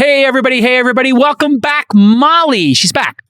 Hey, everybody. Welcome back, Molly. She's back.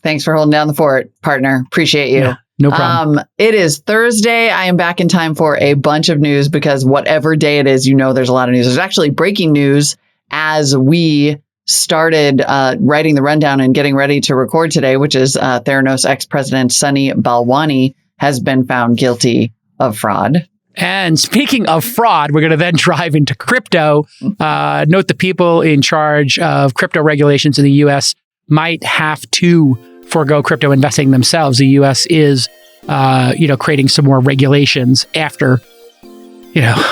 Thanks for holding down the fort, partner. Appreciate you. Yeah, no problem. It is Thursday. I am back in time for a bunch of news because whatever day it is, there's a lot of news. There's actually breaking news as we started writing the rundown and getting ready to record today, which is Theranos ex-president Sunny Balwani has been found guilty of fraud. And speaking of fraud, we're going to then drive into crypto. Note the people in charge of crypto regulations in the U.S. might have to forego crypto investing themselves. The U.S. is, creating some more regulations after,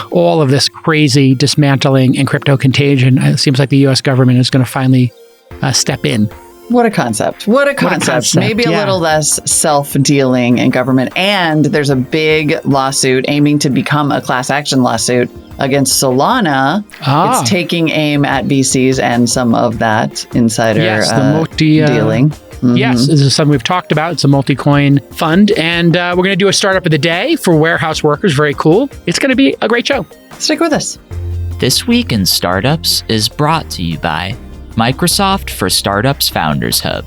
all of this crazy dismantling and crypto contagion. It seems like the U.S. government is going to finally step in. What a concept. Maybe a little less self-dealing in government. And there's a big lawsuit aiming to become a class action lawsuit against Solana. It's taking aim at VCs and some of that insider dealing. Mm-hmm. Yes, this is something we've talked about. It's a multi-coin fund. And we're going to do a startup of the day for warehouse workers. Very cool. It's going to be a great show. Stick with us. This Week in Startups is brought to you by Microsoft for Startups Founders Hub.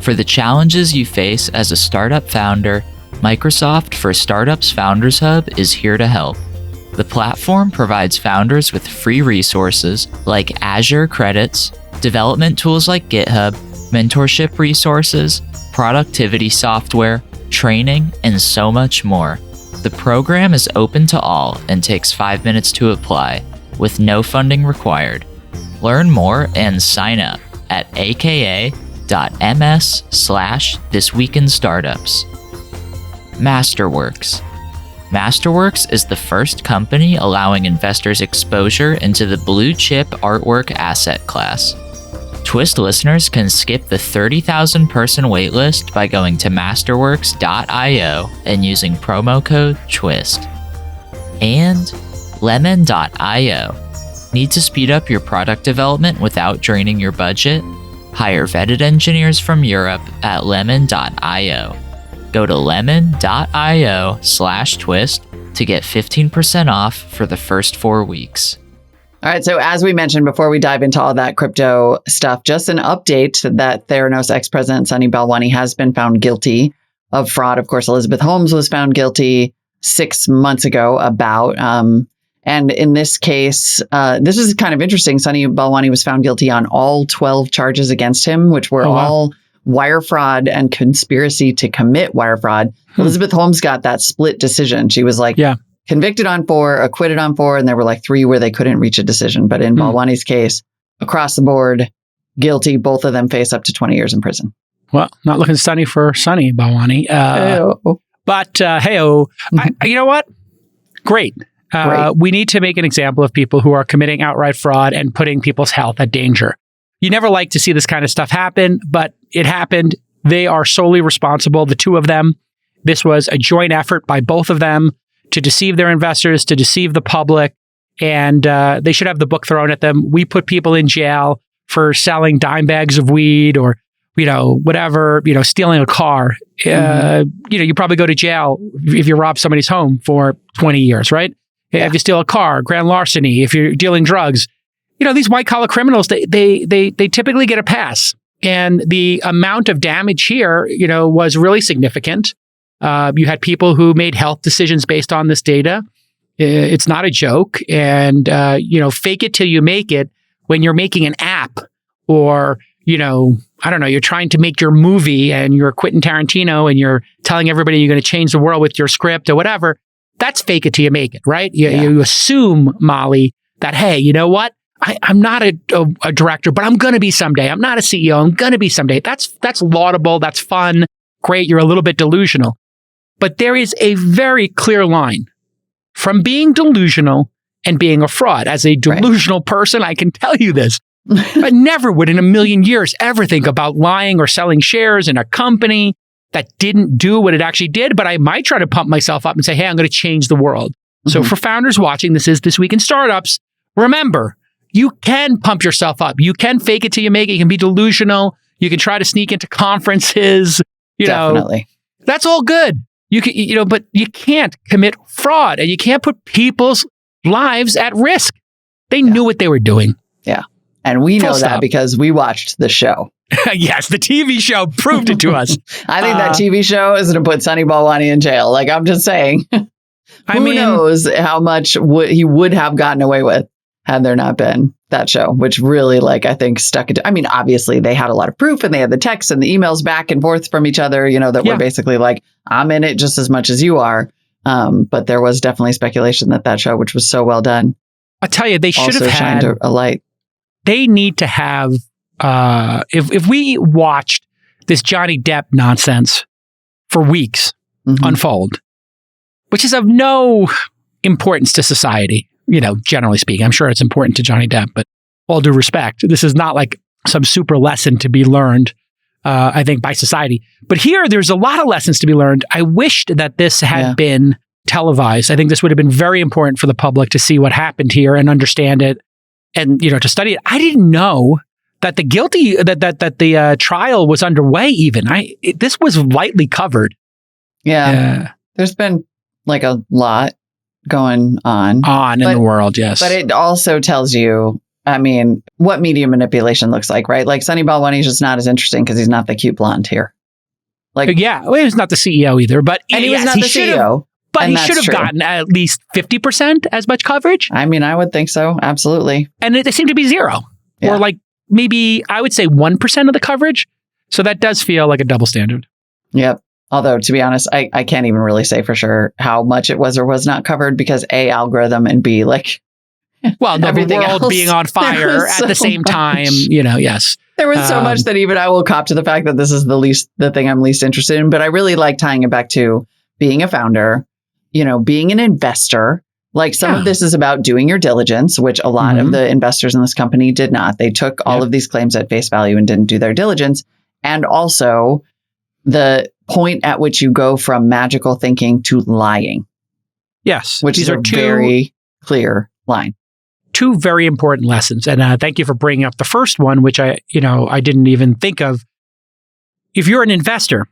For the challenges you face as a startup founder, Microsoft for Startups Founders Hub is here to help. The platform provides founders with free resources like Azure credits, development tools like GitHub, mentorship resources, productivity software, training, and so much more. The program is open to all and takes 5 minutes to apply, with no funding required. Learn more and sign up at aka.ms/thisweekinstartups. Masterworks. Masterworks is the first company allowing investors exposure into the blue chip artwork asset class. Twist listeners can skip the 30,000 person waitlist by going to masterworks.io and using promo code TWIST. And lemon.io. Need to speed up your product development without draining your budget? Hire vetted engineers from Europe at lemon.io. Go to lemon.io/twist to get 15% off for the first 4 weeks. All right. So as we mentioned before we dive into all that crypto stuff, just an update that Theranos ex-president Sunny Balwani has been found guilty of fraud. Of course, Elizabeth Holmes was found guilty 6 months ago and in this case, this is kind of interesting. Sunny Balwani was found guilty on all 12 charges against him, which were all wire fraud and conspiracy to commit wire fraud. Elizabeth Holmes got that split decision. She was convicted on 4, acquitted on 4, and there were 3 where they couldn't reach a decision. But in Balwani's case, across the board, guilty. Both of them face up to 20 years in prison. Well, not looking sunny for Sunny Balwani. But hey-oh, you know what? Great. We need to make an example of people who are committing outright fraud and putting people's health at danger. You never like to see this kind of stuff happen, but it happened. They are solely responsible, the two of them. This was a joint effort by both of them to deceive their investors, to deceive the public, and they should have the book thrown at them. We put people in jail for selling dime bags of weed or, whatever, stealing a car. You probably go to jail if you rob somebody's home for 20 years, right? Yeah. If you steal a car, grand larceny, if you're dealing drugs, these white collar criminals, they typically get a pass. And the amount of damage here, was really significant. You had people who made health decisions based on this data. It's not a joke. And, fake it till you make it when you're making an app or, I don't know, you're trying to make your movie and you're Quentin Tarantino and you're telling everybody you're going to change the world with your script or whatever. That's fake it till you make it, right? You assume, Molly, that, hey, you know what? I'm not a director, but I'm going to be someday. I'm not a CEO. I'm going to be someday. That's laudable. That's fun. Great. You're a little bit delusional. But there is a very clear line from being delusional and being a fraud. As a delusional person, I can tell you this. I never would in a million years ever think about lying or selling shares in a company that didn't do what it actually did, but I might try to pump myself up and say, hey, I'm going to change the world. Mm-hmm. So for founders watching, this is This Week in Startups. Remember, you can pump yourself up. You can fake it till you make it. You can be delusional. You can try to sneak into conferences. Definitely. That's all good. You can, but you can't commit fraud and you can't put people's lives at risk. They knew what they were doing. Yeah. And we know that because we watched the show. Yes, the TV show proved it to us. I think that TV show is going to put Sunny Balwani in jail. Like, I'm just saying. Who knows how much he would have gotten away with had there not been that show, which really, like, I think stuck it. I mean, obviously, they had a lot of proof and they had the texts and the emails back and forth from each other, that were basically like, I'm in it just as much as you are. But there was definitely speculation that show, which was so well done. I'll tell you, they should have had a light. They need to have, if we watched this Johnny Depp nonsense for weeks unfold, which is of no importance to society, generally speaking. I'm sure it's important to Johnny Depp, but all due respect, this is not like some super lesson to be learned, I think, by society. But here, there's a lot of lessons to be learned. I wished that this had been televised. I think this would have been very important for the public to see what happened here and understand it and, to study it. I didn't know that the trial was underway even. This was lightly covered. Yeah. There's been like a lot going on in the world, yes. But it also tells you, I mean, what media manipulation looks like, right? Like Sunny Balwani is just not as interesting because he's not the cute blonde here. Like, he's not the CEO either, but he was not the CEO. But he should have gotten at least 50% as much coverage. I mean, I would think so. Absolutely. And it seemed to be zero. Yeah. Or like maybe I would say 1% of the coverage. So that does feel like a double standard. Yep. Although, to be honest, I can't even really say for sure how much it was or was not covered because A, algorithm, and B, like, well, the world else being on fire at the same time, yes. There was so much that even I will cop to the fact that this is the thing I'm least interested in. But I really like tying it back to being a founder, being an investor. Like some of this is about doing your diligence, which a lot of the investors in this company did not. They took all of these claims at face value and didn't do their diligence. And also the point at which you go from magical thinking to lying. Yes. Which is a very clear line. Two very important lessons. And thank you for bringing up the first one, which I didn't even think of. If you're an investor,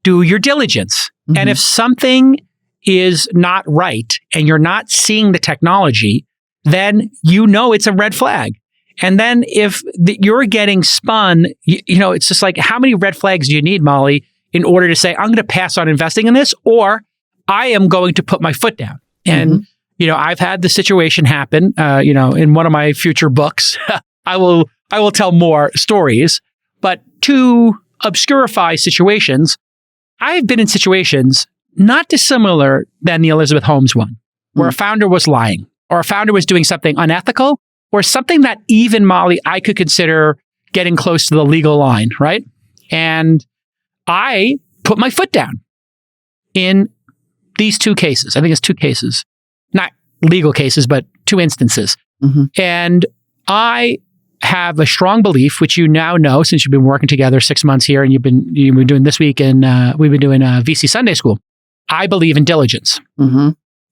do your diligence. And if something is not right and you're not seeing the technology, then it's a red flag. And then if you're getting spun, it's just like, how many red flags do you need, Molly, in order to say, I'm going to pass on investing in this, or I am going to put my foot down? And, I've had the situation happen, in one of my future books. I will tell more stories, but to obscurify situations, I've been in situations not dissimilar than the Elizabeth Holmes one, where a founder was lying, or a founder was doing something unethical, or something that even, Molly, I could consider getting close to the legal line, right? And I put my foot down in these two cases. I think it's two cases, not legal cases, but two instances. And I have a strong belief, which you now know since you've been working together 6 months here, and you've been doing this week, and we've been doing VC Sunday School. I believe in diligence.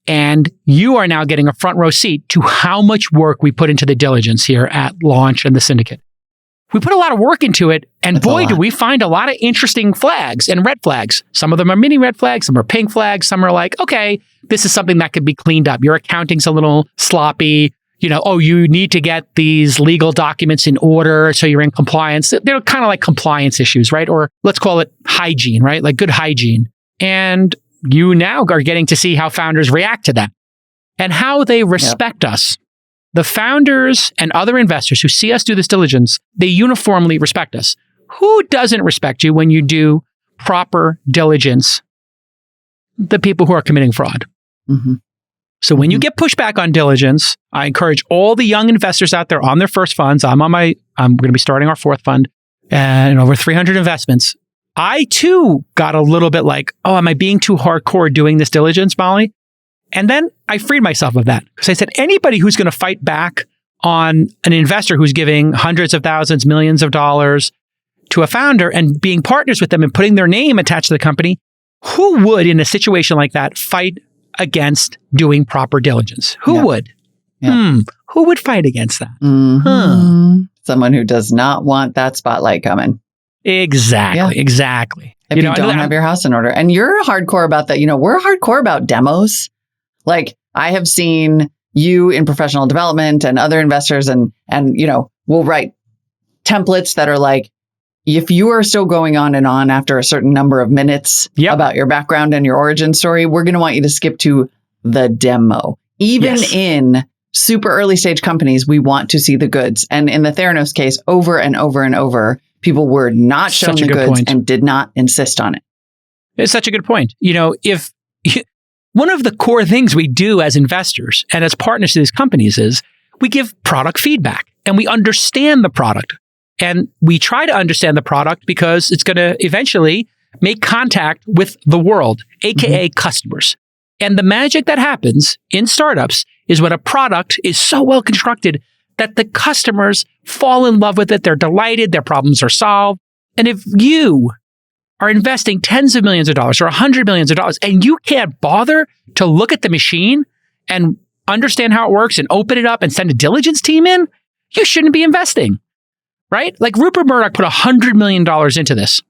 And you are now getting a front row seat to how much work we put into the diligence here at Launch and the Syndicate. We put a lot of work into it, and boy, do we find a lot of interesting flags and red flags. Some of them are mini red flags, some are pink flags, some are like, okay, this is something that could be cleaned up. Your accounting's a little sloppy. You need to get these legal documents in order so you're in compliance. They're kind of like compliance issues, right? Or let's call it hygiene, right? Like good hygiene. And you now are getting to see how founders react to that and how they respect us. The founders and other investors who see us do this diligence, they uniformly respect us. Who doesn't respect you when you do proper diligence? The people who are committing fraud. So when you get pushback on diligence, I encourage all the young investors out there on their first funds. I'm going to be starting our fourth fund and over 300 investments. I too got a little bit like, oh, am I being too hardcore doing this diligence, Molly? And then I freed myself of that because I said, anybody who's going to fight back on an investor who's giving hundreds of thousands, millions of dollars to a founder and being partners with them and putting their name attached to the company, who would, in a situation like that, fight against doing proper diligence? Who would? Who would fight against that? Someone who does not want that spotlight coming. Exactly. If you don't have your house in order. And you're hardcore about that. We're hardcore about demos. Like I have seen you in professional development and other investors and will write templates that are like, if you are still going on and on after a certain number of minutes about your background and your origin story, we're going to want you to skip to the demo. Even in super early stage companies, we want to see the goods. And in the Theranos case, over and over and over, people were not shown the goods and did not insist on it. It's such a good point. If one of the core things we do as investors and as partners to these companies is we give product feedback and we understand the product. And we try to understand the product because it's going to eventually make contact with the world, aka customers. And the magic that happens in startups is when a product is so well constructed that the customers fall in love with it. They're delighted. Their problems are solved. And if you are investing tens of millions of dollars or $100 million and you can't bother to look at the machine and understand how it works and open it up and send a diligence team in, you shouldn't be investing, right? Like Rupert Murdoch put $100 million into this.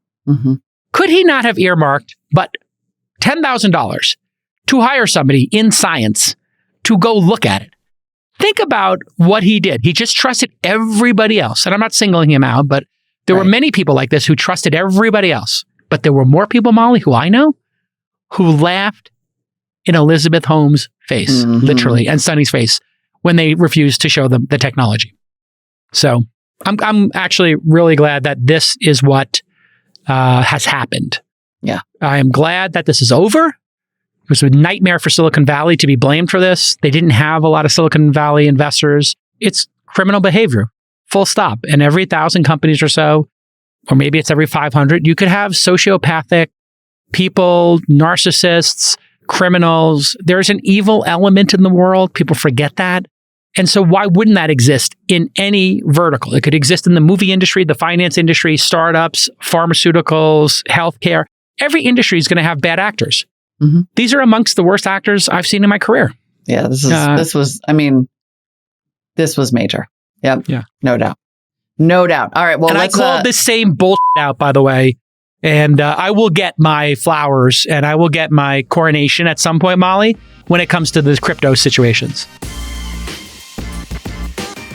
Could he not have earmarked but $10,000 to hire somebody in science to go look at it? Think about what he did. He just trusted everybody else. And I'm not singling him out, but there were many people like this who trusted everybody else. But there were more people, Molly, who I know, who laughed in Elizabeth Holmes' face, literally, and Sunny's face when they refused to show them the technology. So I'm actually really glad that this is what has happened. Yeah. I am glad that this is over. It was a nightmare for Silicon Valley to be blamed for this. They didn't have a lot of Silicon Valley investors. It's criminal behavior, full stop. And every 1,000 companies or so, or maybe it's every 500, you could have sociopathic people, narcissists, criminals. There's an evil element in the world. People forget that. And so why wouldn't that exist in any vertical? It could exist in the movie industry, the finance industry, startups, pharmaceuticals, healthcare. Every industry is going to have bad actors. These are amongst the worst actors I've seen in my career. Yeah, this was major. Yep. Yeah. No doubt. No doubt. All right. Well, I called this same bullshit out, by the way. And I will get my flowers and I will get my coronation at some point, Molly, when it comes to the crypto situations.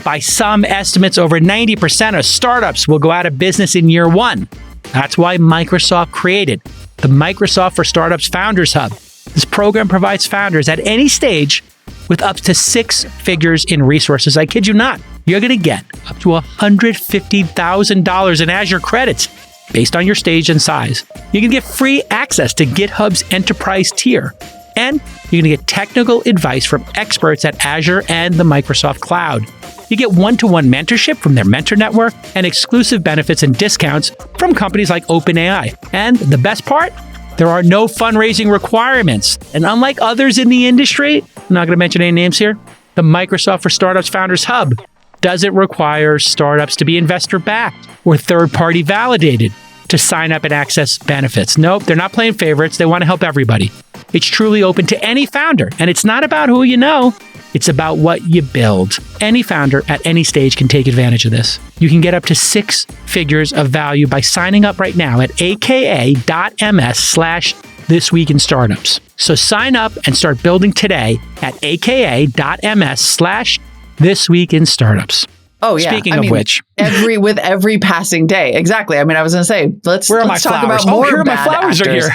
By some estimates, over 90% of startups will go out of business in year one. That's why Microsoft created the Microsoft for Startups Founders Hub. This program provides founders at any stage with up to 6 figures in resources. I kid you not. You're going to get up to $150,000 in Azure credits based on your stage and size. You can get free access to GitHub's enterprise tier. And you're going to get technical advice from experts at Azure and the Microsoft Cloud. You get one-to-one mentorship from their mentor network and exclusive benefits and discounts from companies like OpenAI. And the best part? There are no fundraising requirements. And unlike others in the industry, I'm not going to mention any names here, the Microsoft for Startups Founders Hub doesn't require startups to be investor-backed or third-party validated to sign up and access benefits. Nope, they're not playing favorites. They want to help everybody. It's truly open to any founder. And it's not about who you know. It's about what you build. Any founder at any stage can take advantage of this. You can get up to 6 figures of value by signing up right now at aka.ms/thisweekinstartups. So sign up and start building today at aka.ms/thisweekinstartups. Oh, yeah. Speaking of which. With every passing day. Exactly. I mean, I was going to say, let's talk about more bad actors. Are here.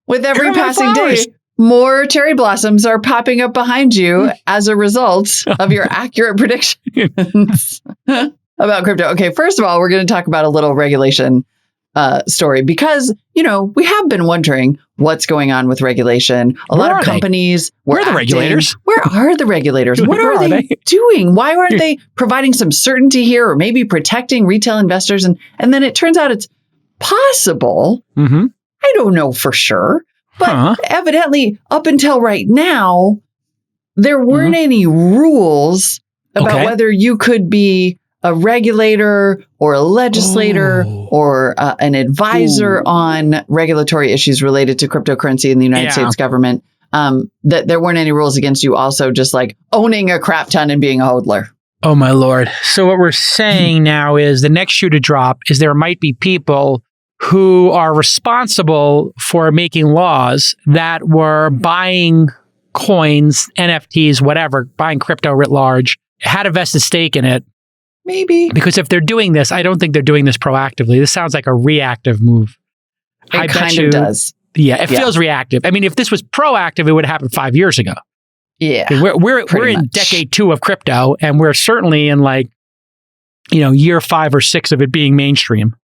With every passing day, more cherry blossoms are popping up behind you as a result of your accurate predictions about crypto. Okay, first of all, we're going to talk about a little regulation story because, we have been wondering what's going on with regulation. A lot of companies where are the regulators? Where are the regulators? What are they doing? Why aren't they providing some certainty here or maybe protecting retail investors? And then it turns out it's possible. I don't know for sure. But evidently, up until right now, there weren't any rules about whether you could be a regulator or a legislator or an advisor on regulatory issues related to cryptocurrency in the United States government. That there weren't any rules against you also just like owning a crap ton and being a hodler. Oh, my Lord. So what we're saying now is the next shoe to drop is there might be people who are responsible for making laws that were buying coins, NFTs, whatever, buying crypto writ large, had a vested stake in it, Maybe. Because if they're doing this, I don't think they're doing this proactively. This sounds like a reactive move. It kind of does. Yeah, it feels reactive. I mean, if this was proactive, it would have happened 5 years ago. Yeah. I mean, we're in decade 2 of crypto, and we're certainly in year 5 or 6 of it being mainstream.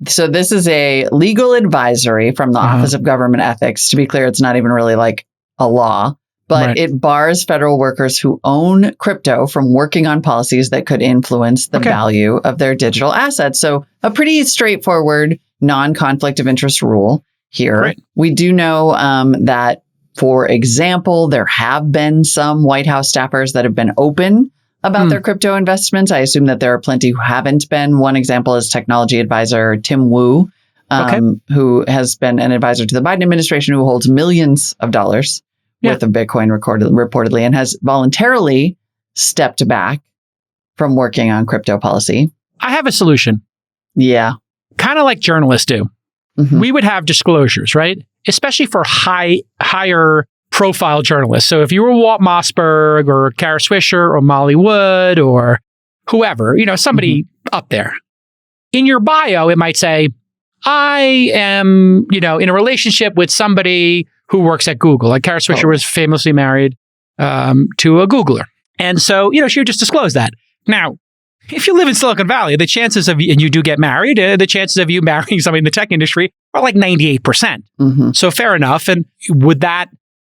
So this is a legal advisory from the Office of Government Ethics. To be clear, it's not even really like a law, but it bars federal workers who own crypto from working on policies that could influence the value of their digital assets. So a pretty straightforward non-conflict of interest rule here. Right. We do know that, for example, there have been some White House staffers that have been open about their crypto investments. I assume that there are plenty who haven't been. One example is technology advisor Tim Wu, who has been an advisor to the Biden administration, who holds millions of dollars worth of Bitcoin reportedly, and has voluntarily stepped back from working on crypto policy. I have a solution. Yeah. Kind of like journalists do. We would have disclosures, right? Especially for higher profile journalists. So if you were Walt Mossberg or Kara Swisher or Molly Wood or whoever, somebody up there, in your bio, it might say, I am, in a relationship with somebody who works at Google. Like Kara Swisher was famously married to a Googler. And so, she would just disclose that. Now, if you live in Silicon Valley, the chances of, and you do get married, the chances of you marrying somebody in the tech industry are like 98%. So fair enough. And would that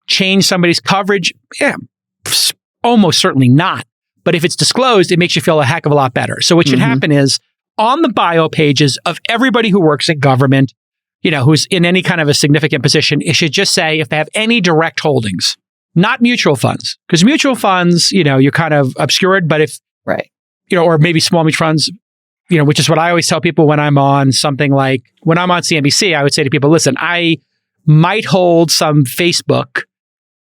change somebody's coverage? Yeah, almost certainly not. But if it's disclosed, it makes you feel a heck of a lot better. So what should happen is, on the bio pages of everybody who works in government, who's in any kind of a significant position, it should just say if they have any direct holdings, not mutual funds. Because mutual funds, you're kind of obscured, but if, or maybe small mutual funds, which is what I always tell people when I'm on something like, when I'm on CNBC, I would say to people, listen, I might hold some Facebook,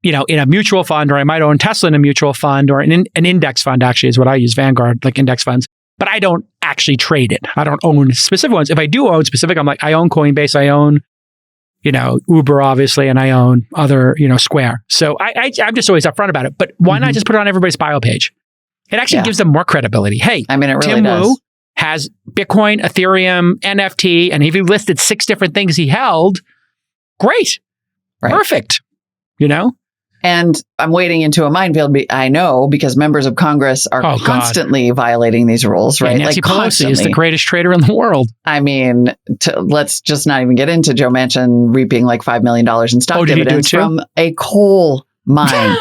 in a mutual fund, or I might own Tesla in a mutual fund, or an index fund, actually, is what I use, Vanguard, like index funds. But I don't actually trade it. I don't own specific ones. If I do own specific, I'm like, I own Coinbase, I own, Uber, obviously, and I own other, Square. So I'm just always upfront about it. But why not just put it on everybody's bio page? It actually gives them more credibility. Hey, I mean, it really Tim does. Wu has Bitcoin, Ethereum, NFT, and if he listed 6 different things he held, great. Perfect. And I'm wading into a minefield, I know, because members of Congress are constantly violating these rules, right? Nancy Pelosi is the greatest trader in the world. I mean, let's just not even get into Joe Manchin reaping like $5 million in stock dividends from a coal mine.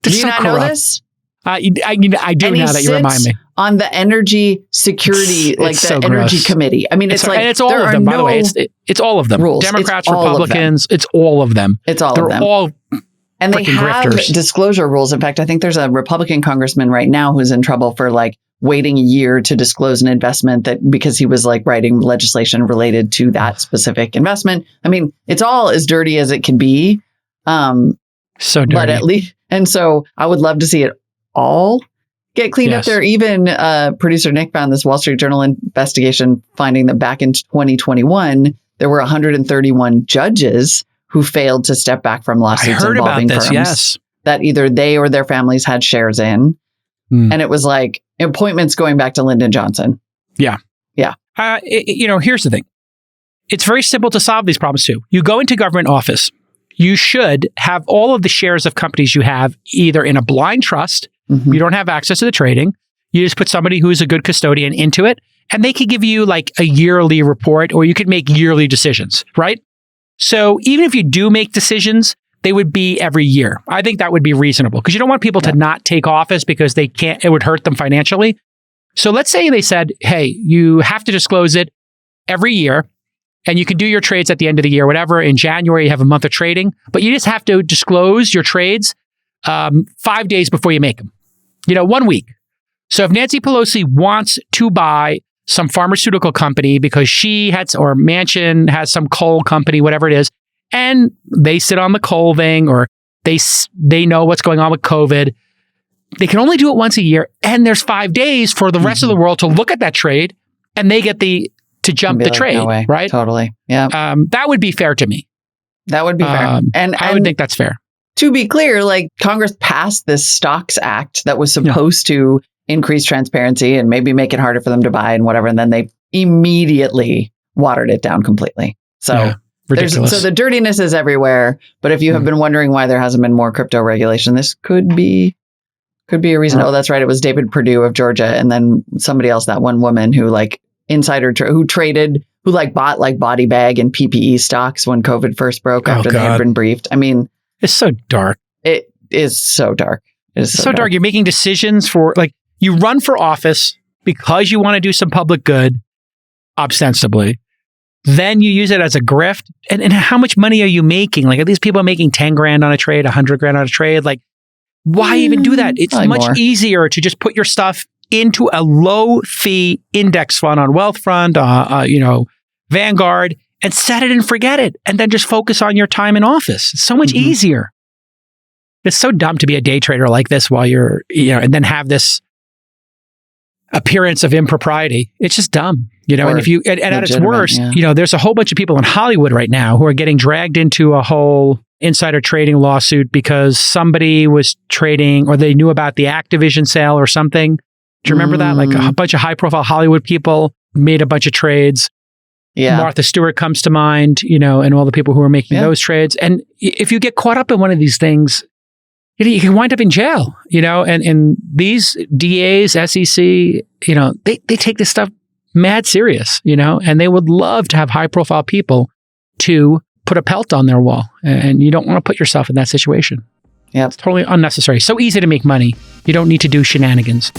Do you not know this? I do now that you remind me. On the energy security, energy committee. I mean, it's like, and it's all of them, by the way. It's all of them. Rules. Democrats, Republicans, it's all of them. It's all of them. They're all and they have disclosure rules. In fact, I think there's a Republican congressman right now who's in trouble for waiting a year to disclose an investment because he was writing legislation related to that specific investment. I mean, it's all as dirty as it can be. So dirty. But at least, and so I would love to see it all get cleaned up there. Even producer Nick found this Wall Street Journal investigation finding that back in 2021, there were 131 judges who failed to step back from lawsuits involving firms that either they or their families had shares in. And it was like appointments going back to Lyndon Johnson. Yeah. Here's the thing. It's very simple to solve these problems too. You go into government office. You should have all of the shares of companies you have either in a blind trust. You don't have access to the trading. You just put somebody who's a good custodian into it, and they could give you a yearly report, or you could make yearly decisions, right? So even if you do make decisions, they would be every year. I think that would be reasonable because you don't want people to not take office because they can't, it would hurt them financially. So let's say they said, hey, you have to disclose it every year and you can do your trades at the end of the year, whatever. In January, you have a month of trading, but you just have to disclose your trades 5 days before you make them, 1 week. So if Nancy Pelosi wants to buy some pharmaceutical company because she had, or Manchin has some coal company, whatever it is, and they sit on the coal thing, or they know what's going on with COVID, they can only do it once a year. And there's 5 days for the rest of the world to look at that trade, and they get to jump the trade, no way. Right? Totally. Yeah. That would be fair to me. That would be fair. And I would think that's fair. To be clear, Congress passed this Stocks Act that was supposed to increase transparency and maybe make it harder for them to buy and whatever. And then they immediately watered it down completely. So ridiculous. So the dirtiness is everywhere. But if you have been wondering why there hasn't been more crypto regulation, this could be a reason. Oh, that's right. It was David Perdue of Georgia. And then somebody else, that one woman who like who traded, who like bought like body bag and PPE stocks when COVID first broke after they had been briefed. I mean, it's so dark. It is so dark. It's so dark. You're making decisions for like, you run for office because you want to do some public good, ostensibly. Then you use it as a grift. And how much money are you making? Like, are these people making 10 grand on a trade, 100 grand on a trade? Like, why even do that? It's much easier to just put your stuff into a low fee index fund on Wealthfront, Vanguard, and set it and forget it. And then just focus on your time in office. It's so much easier. It's so dumb to be a day trader like this while you're, and then have this appearance of impropriety. It's just dumb, and if you, and at its worst, there's a whole bunch of people in Hollywood right now who are getting dragged into a whole insider trading lawsuit because somebody was trading or they knew about the Activision sale or something. Do you remember that? Like a bunch of high profile Hollywood people made a bunch of trades. Yeah. Martha Stewart comes to mind, and all the people who are making those trades. And if you get caught up in one of these things, you can wind up in jail, and these DAs, SEC, they take this stuff mad serious, and they would love to have high profile people to put a pelt on their wall. And you don't want to put yourself in that situation. Yeah. It's totally unnecessary. So easy to make money. You don't need to do shenanigans.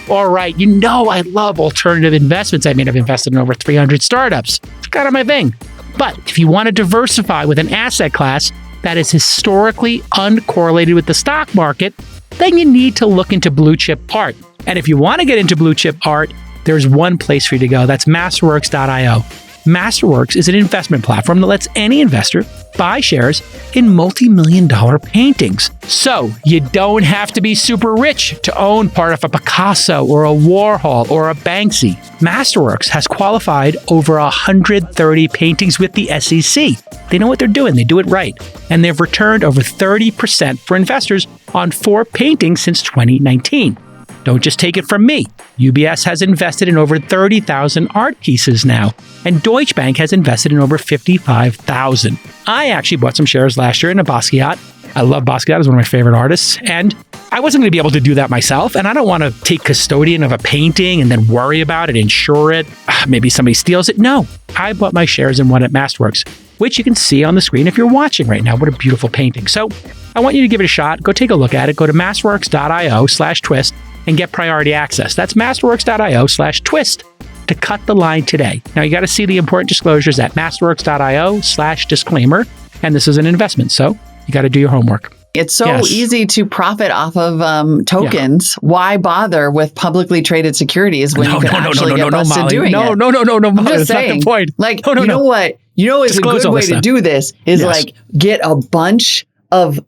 All right. I love alternative investments. I mean, I've invested in over 300 startups. It's kind of my thing. But if you want to diversify with an asset class that is historically uncorrelated with the stock market, then you need to look into blue chip art. And if you want to get into blue chip art, there's one place for you to go. That's Masterworks.io. Masterworks is an investment platform that lets any investor buy shares in multi-million-dollar paintings. So you don't have to be super rich to own part of a Picasso or a Warhol or a Banksy. Masterworks has qualified over 130 paintings with the SEC. They know what they're doing. They do it right. And they've returned over 30% for investors on 4 paintings since 2019. Don't just take it from me. UBS has invested in over 30,000 art pieces now, and Deutsche Bank has invested in over 55,000. I actually bought some shares last year in a Basquiat. I love Basquiat. He's one of my favorite artists, and I wasn't going to be able to do that myself, and I don't want to take custodian of a painting and then worry about it, insure it. Maybe somebody steals it. No, I bought my shares in one at Masterworks, which you can see on the screen if you're watching right now. What a beautiful painting. So I want you to give it a shot. Go take a look at it. Go to masterworks.io/twist and get priority access. That's masterworks.io/twist to cut the line today. Now you got to see the important disclosures at masterworks.io/disclaimer. And this is an investment, so you got to do your homework. It's so easy to profit off of tokens. Yeah. Why bother with publicly traded securities when you can actually get busted doing it? No, that's not the point. Like, you know what? Is a good way to do this is like get a bunch of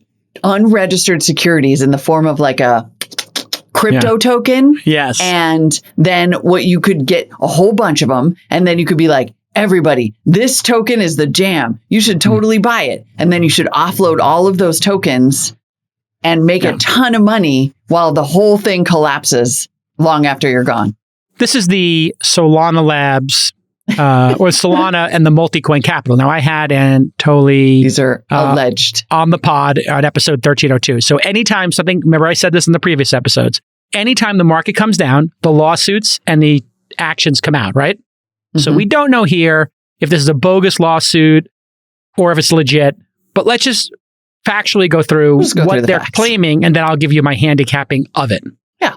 unregistered securities in the form of like a crypto token. Yes. And then what you could get a whole bunch of them. And then you could be like, everybody, this token is the jam. You should totally buy it. And then you should offload all of those tokens and make a ton of money while the whole thing collapses long after you're gone. This is the Solana Labs or Solana and the Multicoin Capital. Now I had Anatoly. These are alleged. On the pod on episode 1302. So anytime remember I said this in the previous episodes, anytime the market comes down, the lawsuits and the actions come out, right? Mm-hmm. So we don't know here if this is a bogus lawsuit or if it's legit, but let's just factually go through what they're claiming, and then I'll give you my handicapping of it. Yeah.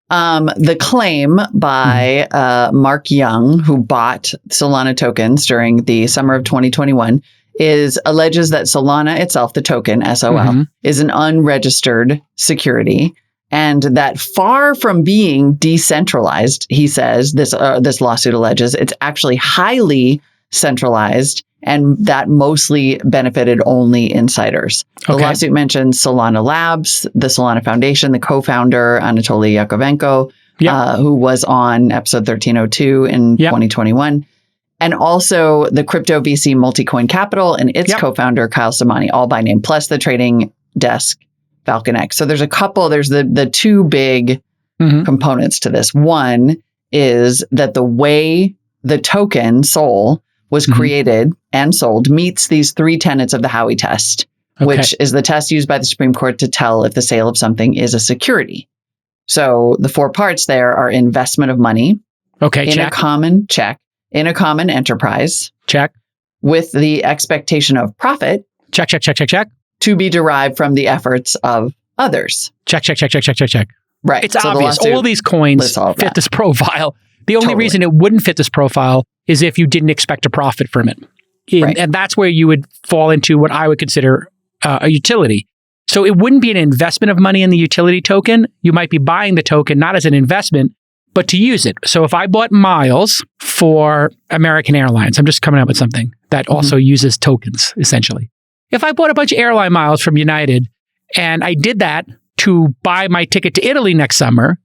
The claim by Mark Young, who bought Solana tokens during the summer of 2021, alleges that Solana itself, the token, SOL, is an unregistered security. And that far from being decentralized, he says, this lawsuit alleges, it's actually highly centralized, and that mostly benefited only insiders. The lawsuit mentions Solana Labs, the Solana Foundation, the co-founder, Anatoly Yakovenko, who was on episode 1302 in 2021, and also the crypto VC Multicoin Capital and its co-founder, Kyle Samani, all by name, plus the trading desk Falcon X. So there's the two big components to this. One is that the way the token Sol was created and sold meets these three tenets of the Howey test, which is the test used by the Supreme Court to tell if the sale of something is a security. So the four parts there are investment of money. In a common enterprise. Check. With the expectation of profit. Check. To be derived from the efforts of others. Check. Right. It's so obvious. All these coins fit this profile. The only reason it wouldn't fit this profile is if you didn't expect a profit from it. And that's where you would fall into what I would consider a utility. So it wouldn't be an investment of money in the utility token. You might be buying the token not as an investment, but to use it. So if I bought miles for American Airlines, I'm just coming up with something that also uses tokens, essentially. If I bought a bunch of airline miles from United and I did that to buy my ticket to Italy next summer,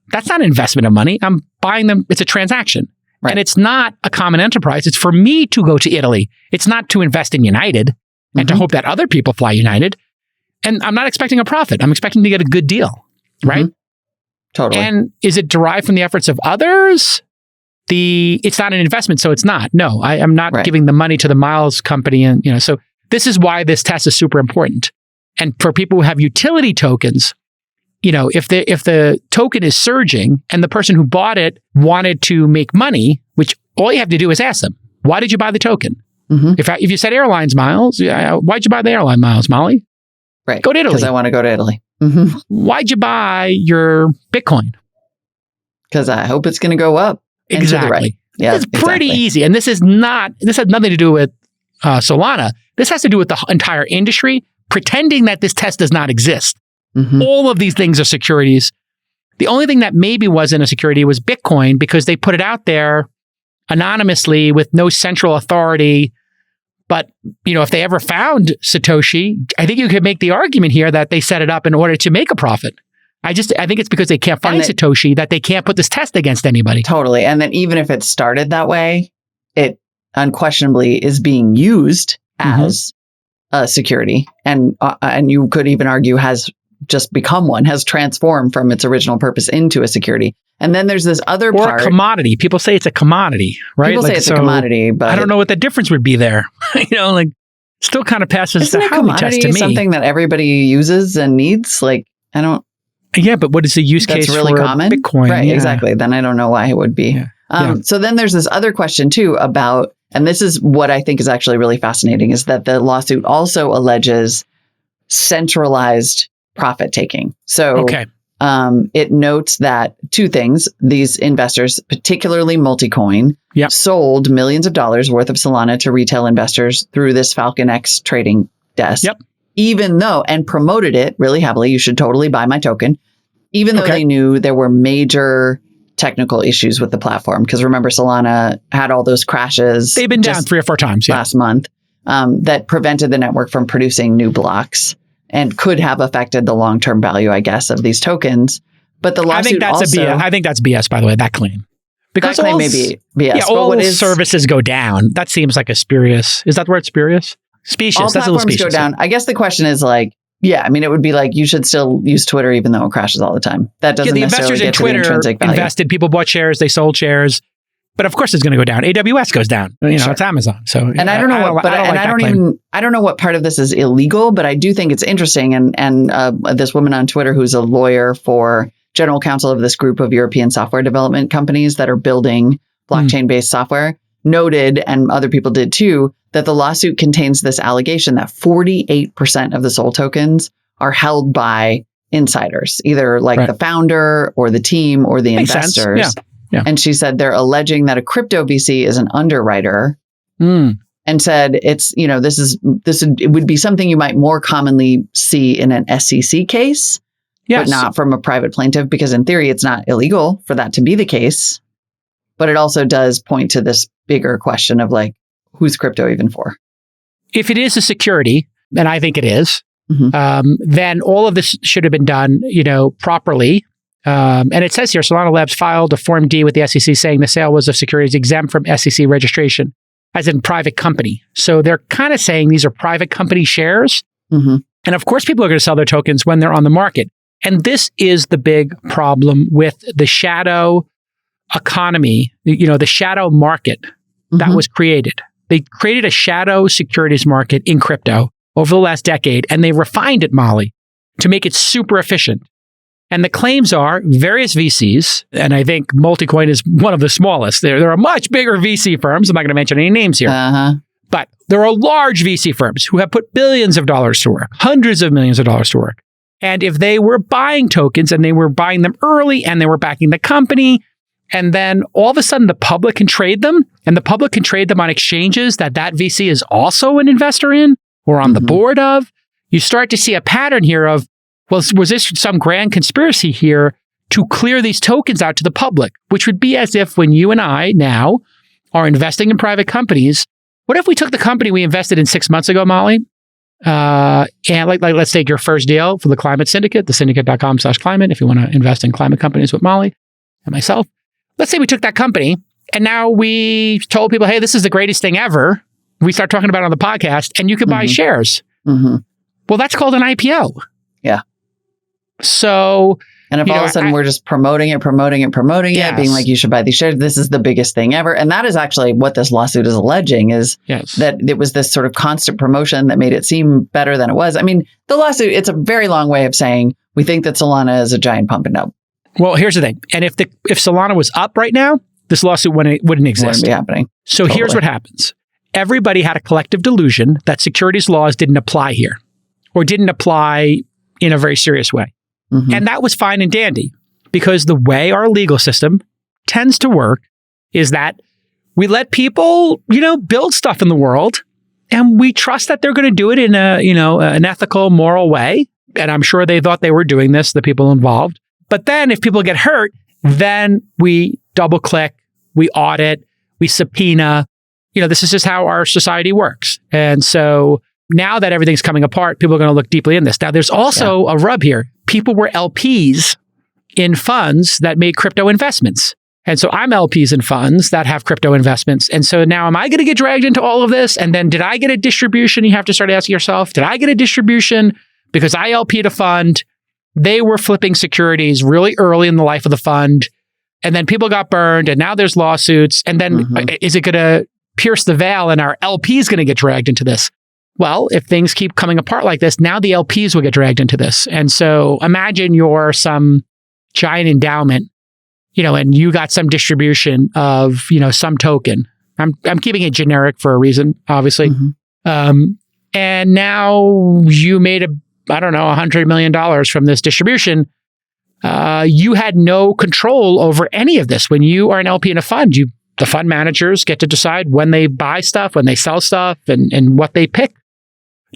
that's not an investment of money. I'm buying them. It's a transaction. And it's not a common enterprise. It's for me to go to Italy. It's not to invest in United and to hope that other people fly United. And I'm not expecting a profit. I'm expecting to get a good deal, right? Totally. And is it derived from the efforts of others? It's not an investment, so it's not. No, I'm not giving the money to the miles company. And, so this is why this test is super important. And for people who have utility tokens, if the token is surging and the person who bought it wanted to make money, which all you have to do is ask them, why did you buy the token? If you said airlines miles, why'd you buy the airline miles, Molly? Right. Go to Italy. Because I want to go to Italy. Why'd you buy your Bitcoin? Because I hope it's going to go up. Exactly. Right. Yeah, it's pretty easy. And this has nothing to do with Solana. This has to do with the entire industry pretending that this test does not exist. All of these things are securities. The only thing that maybe wasn't a security was Bitcoin because they put it out there anonymously with no central authority. But, if they ever found Satoshi, I think you could make the argument here that they set it up in order to make a profit. I think it's because they can't find Satoshi that they can't put this test against anybody. Totally. And then even if it started that way, it unquestionably is being used as a security. And you could even argue has just become one, has transformed from its original purpose into a security. And then there's this other part. Or a commodity. People say it's a commodity, right? People say it's a commodity, but I don't know what the difference would be there. Still kind of passes the Howey test to me. Something that everybody uses and needs? I don't. Yeah, but what is the use case really for common? Bitcoin? Right, exactly. Then I don't know why it would be. So then there's this other question too about, and this is what I think is actually really fascinating, is that the lawsuit also alleges centralized profit taking. So it notes that two things: these investors, particularly Multicoin, sold millions of dollars worth of Solana to retail investors through this Falcon X trading desk. Even though, and promoted it really heavily, you should totally buy my token, even though they knew there were major technical issues with the platform. Because remember, Solana had all those crashes. They've been down 3 or 4 times last month that prevented the network from producing new blocks and could have affected the long-term value, I guess, of these tokens. But the lawsuit I think that's BS, by the way, that claim. Because that claim may be BS. Yeah, all services go down. That seems like a spurious. Is that the word spurious? Specious. All that's a little platforms specious. go down. I guess the question is it would be you should still use Twitter even though it crashes all the time. That doesn't necessarily get to the intrinsic value. Invested, people bought shares, they sold shares. But of course it's going to go down. AWS goes down. It's Amazon. So and I don't know I don't know what part of this is illegal, but I do think it's interesting. And this woman on Twitter who's a lawyer for general counsel of this group of European software development companies that are building blockchain-based software noted, and other people did too, that the lawsuit contains this allegation that 48% of the Sol tokens are held by insiders, either the founder or the team or the investors. Sense. Yeah. And she said they're alleging that a crypto VC is an underwriter, and said it would be something you might more commonly see in an SEC case, but not from a private plaintiff, because in theory it's not illegal for that to be the case. But it also does point to this bigger question of who's crypto even for? If it is a security, and I think it is, then all of this should have been done, properly. And it says here, Solana Labs filed a Form D with the SEC saying the sale was of securities exempt from SEC registration as in private company. So they're kind of saying these are private company shares. And of course, people are going to sell their tokens when they're on the market. And this is the big problem with the shadow economy, the shadow market that was created. They created a shadow securities market in crypto over the last decade, and they refined it, Molly, to make it super efficient. And the claims are various VCs, and I think Multicoin is one of the smallest. There are much bigger VC firms. I'm not going to mention any names here. But there are large VC firms who have put billions of dollars to work, hundreds of millions of dollars to work. And if they were buying tokens and they were buying them early and they were backing the company, and then all of a sudden the public can trade them, and the public can trade them on exchanges that VC is also an investor in or on the board of, you start to see a pattern here of, well, was this some grand conspiracy here to clear these tokens out to the public, which would be as if when you and I now are investing in private companies, what if we took the company we invested in 6 months ago, Molly, and let's take your first deal for the Climate Syndicate, thesyndicate.com/climate, if you want to invest in climate companies with Molly and myself. Let's say we took that company and now we told people, hey, this is the greatest thing ever. We start talking about it on the podcast and you could buy shares. Well, that's called an IPO. Yeah. So, and if all of a sudden we're just promoting it, being like, you should buy these shares, this is the biggest thing ever. And that is actually what this lawsuit is alleging, is that it was this sort of constant promotion that made it seem better than it was. I mean, the lawsuit, it's a very long way of saying we think that Solana is a giant pump and dump. Well, here's the thing. And if Solana was up right now, this lawsuit wouldn't exist. Wouldn't be happening. So here's what happens. Everybody had a collective delusion that securities laws didn't apply here or didn't apply in a very serious way. And that was fine and dandy, because the way our legal system tends to work is that we let people, build stuff in the world, and we trust that they're going to do it in an ethical, moral way. And I'm sure they thought they were doing this, the people involved. But then if people get hurt, then we double click, we audit, we subpoena. This is just how our society works. And so now that everything's coming apart, people are going to look deeply in this. Now, there's also a rub here. People were LPs in funds that made crypto investments. And so I'm LPs in funds that have crypto investments. And so now am I going to get dragged into all of this? And then did I get a distribution? You have to start asking yourself, did I get a distribution because I LP'd a fund? They were flipping securities really early in the life of the fund. And then people got burned and now there's lawsuits. And then is it going to pierce the veil and our LPs going to get dragged into this? Well, if things keep coming apart like this, now the LPs will get dragged into this. And so imagine you're some giant endowment, and you got some distribution of, some token. I'm keeping it generic for a reason, obviously. And now you made $100 million from this distribution. You had no control over any of this. When you are an LP in a fund, the fund managers get to decide when they buy stuff, when they sell stuff, and what they pick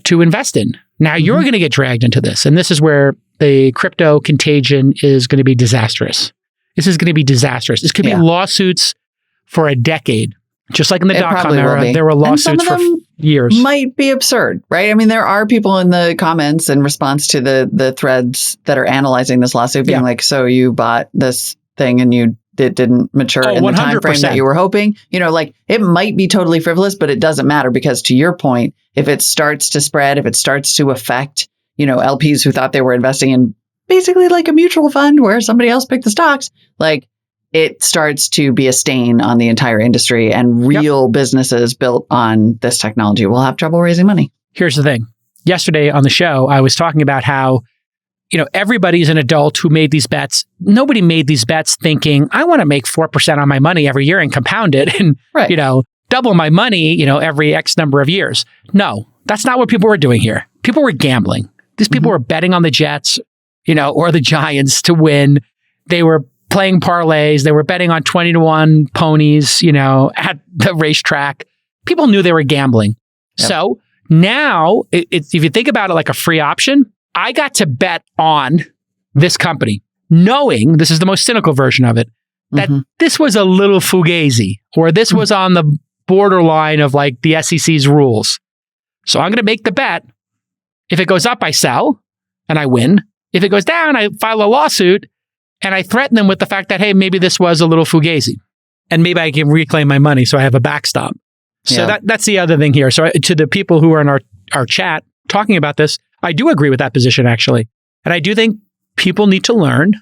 to invest in. Now you're going to get dragged into this. And this is where the crypto contagion is going to be disastrous. This is going to be disastrous. This could be lawsuits for a decade. Just like in the dot-com era, there were lawsuits for years. Might be absurd, right? I mean, there are people in the comments in response to the threads that are analyzing this lawsuit being like, so you bought this thing and it didn't mature in the time frame that you were hoping. It might be totally frivolous, but it doesn't matter, because to your point, if it starts to spread, if it starts to affect, LPs who thought they were investing in basically like a mutual fund where somebody else picked the stocks, it starts to be a stain on the entire industry, and real businesses built on this technology will have trouble raising money. Here's the thing. Yesterday on the show, I was talking about how everybody's an adult who made these bets. Nobody made these bets thinking, I want to make 4% on my money every year and compound it and, double my money, every X number of years. No, that's not what people were doing here. People were gambling. These people were betting on the Jets, or the Giants to win. They were playing parlays. They were betting on 20-to-1 ponies, at the racetrack. People knew they were gambling. Yep. So now, if you think about it like a free option, I got to bet on this company, knowing, this is the most cynical version of it, that this was a little fugazi, or this was on the borderline of like the SEC's rules. So I'm going to make the bet. If it goes up, I sell and I win. If it goes down, I file a lawsuit and I threaten them with the fact that, hey, maybe this was a little fugazi and maybe I can reclaim my money so I have a backstop. So that's the other thing here. So to the people who are in our chat talking about this, I do agree with that position, actually. And I do think people need to learn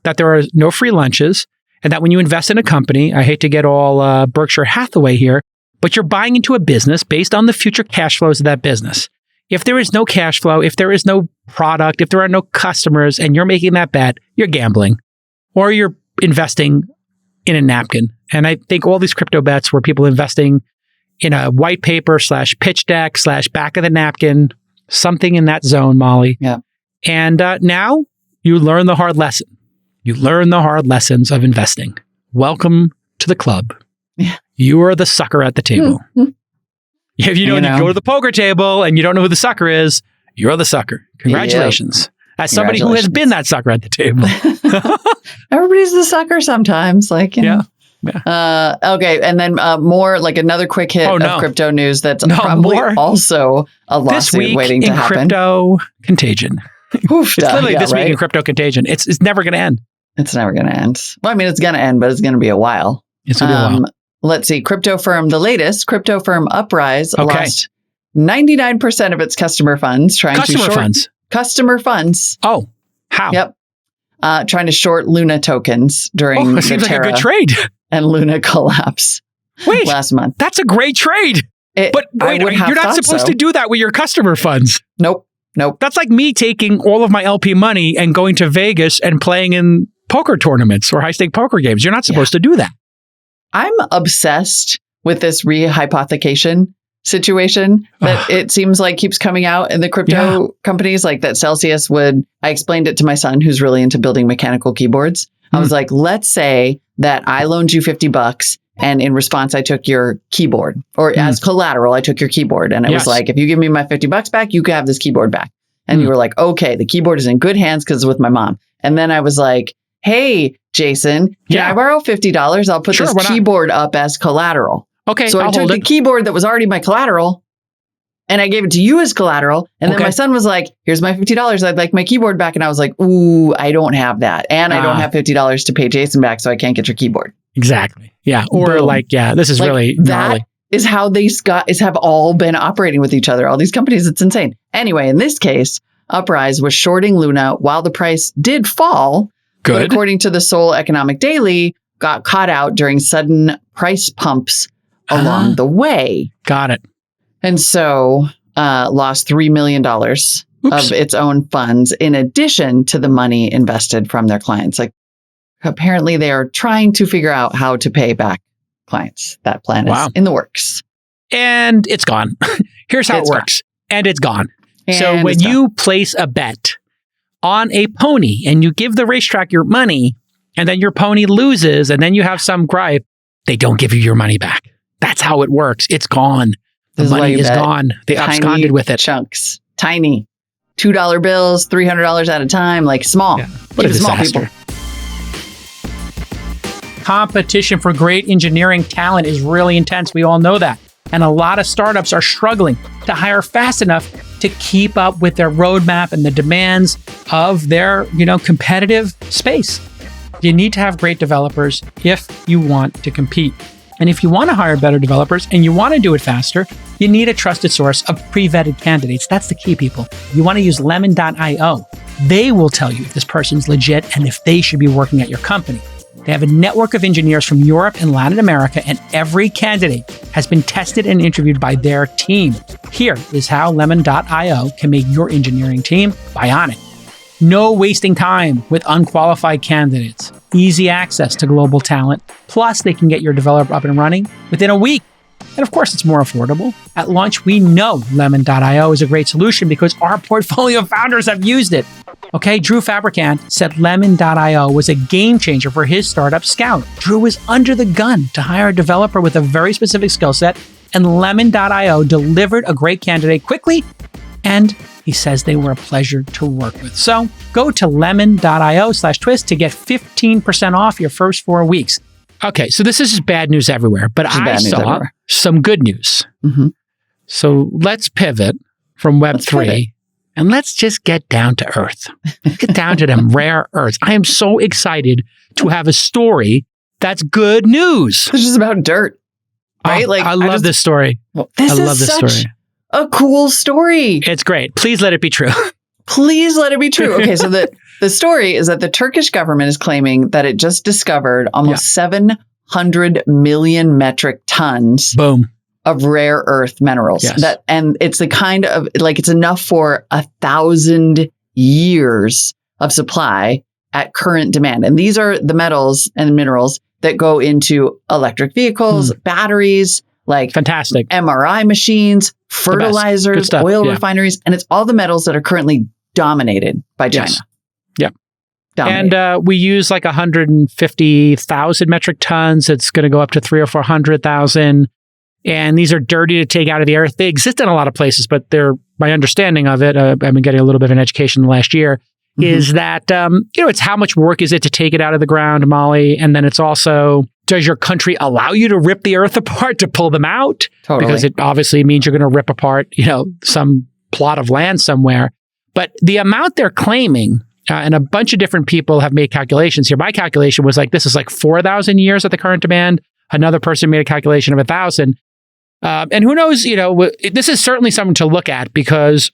that there are no free lunches and that when you invest in a company, I hate to get all Berkshire Hathaway here, but you're buying into a business based on the future cash flows of that business. If there is no cash flow, if there is no product, if there are no customers, and you're making that bet, you're gambling or you're investing in a napkin. And I think all these crypto bets where people investing in a white paper / pitch deck / back of the napkin, something in that zone, Molly. Yeah. And now you learn the hard lesson. You learn the hard lessons of investing. Welcome to the club. Yeah. You are the sucker at the table. If you go to the poker table and you don't know who the sucker is, you're the sucker. Congratulations. Yep. As somebody who has been that sucker at the table. Everybody's the sucker sometimes. Like, you know. Yeah. Okay. And then more like another quick hit of crypto news that's probably also a lawsuit waiting to happen. Crypto contagion. It's literally this week in crypto contagion. It's never going to end. It's never going to end. Well, I mean, it's going to end, but it's going to be a while. It's going to be a while. Let's see. The latest crypto firm Uprise lost 99% of its customer funds customer funds. Oh, how? Yep. Trying to short Luna tokens during the seems Terra like a good trade. And Luna collapse last month. That's a great trade. But wait, you're not supposed to do that with your customer funds. Nope. That's like me taking all of my LP money and going to Vegas and playing in poker tournaments or high-stake poker games. You're not supposed to do that. I'm obsessed with this rehypothecation situation that it seems like keeps coming out in the crypto companies, like that Celsius would. I explained it to my son who's really into building mechanical keyboards. I was like, let's say that I loaned you $50 and in response, I took your keyboard, or as collateral, I took your keyboard. And it was like, if you give me my $50 back, you can have this keyboard back. And you were like, okay, the keyboard is in good hands because it's with my mom. And then I was like, hey, Jason, can I borrow $50? I'll put this keyboard up as collateral. Okay. So I took the keyboard that was already my collateral and I gave it to you as collateral. And then my son was like, here's my $50. I'd like my keyboard back. And I was like, ooh, I don't have that. And I don't have $50 to pay Jason back. So I can't get your keyboard. Exactly. Yeah. Or this is really gnarly. Is how these guys have all been operating with each other. All these companies, it's insane. Anyway, in this case, Uprise was shorting Luna while the price did fall. Good. But according to the Seoul Economic Daily, got caught out during sudden price pumps along the way. Got it. And so lost $3 million of its own funds in addition to the money invested from their clients. Like apparently they are trying to figure out how to pay back clients. That plan is in the works. And it's gone. Here's how it works. And it's gone. So when you place a bet on a pony and you give the racetrack your money and then your pony loses and then you have some gripe, they don't give you your money back. That's how it works. It's gone. The money is gone. They absconded with it. Chunks. Tiny. $2 bills, $300 at a time, like small. Yeah. What a disaster. Competition for great engineering talent is really intense. We all know that. And a lot of startups are struggling to hire fast enough to keep up with their roadmap and the demands of their, competitive space. You need to have great developers if you want to compete. And if you want to hire better developers and you want to do it faster, you need a trusted source of pre-vetted candidates. That's the key, people. You want to use lemon.io. They will tell you if this person's legit and if they should be working at your company. They have a network of engineers from Europe and Latin America, and every candidate has been tested and interviewed by their team. Here is how lemon.io can make your engineering team bionic. No wasting time with unqualified candidates. Easy access to global talent. Plus, they can get your developer up and running within a week. And of course, it's more affordable. At launch, we know lemon.io is a great solution because our portfolio founders have used it. Okay, Drew Fabricant said lemon.io was a game changer for his startup Scout. Drew was under the gun to hire a developer with a very specific skill set, and lemon.io delivered a great candidate quickly, and he says they were a pleasure to work with. So go to lemon.io/twist to get 15% off your first 4 weeks. Okay, so this is just bad news everywhere, but I saw some good news. Mm-hmm. So let's pivot from Web3 and let's just get down to earth. Get down to them rare earths. I am so excited to have a story that's good news. It's just about dirt, right? I love this story. I love this story. a cool story. It's great. Please let it be true. Please let it be true. Okay, so the story is that the Turkish government is claiming that it just discovered almost 700 million metric tons Boom. of rare earth minerals. Yes. And it's the kind of, like, it's enough for 1,000 years of supply at current demand. And these are the metals and minerals that go into electric vehicles, batteries, like fantastic MRI machines, fertilizers, oil refineries. And it's all the metals that are currently dominated by China. Yes. Yep. And we use like 150,000 metric tons. It's going to go up to 300,000 or 400,000. And these are dirty to take out of the earth. They exist in a lot of places, but they're, my understanding of it, I've been getting a little bit of an education the last year, is that, it's how much work is it to take it out of the ground, Molly? And then it's also, does your country allow you to rip the earth apart to pull them out? Totally. Because it obviously means you're going to rip apart, some plot of land somewhere. But the amount they're claiming, and a bunch of different people have made calculations here. My calculation was like, this is like 4,000 years at the current demand. Another person made a calculation of 1,000. And who knows, this is certainly something to look at, because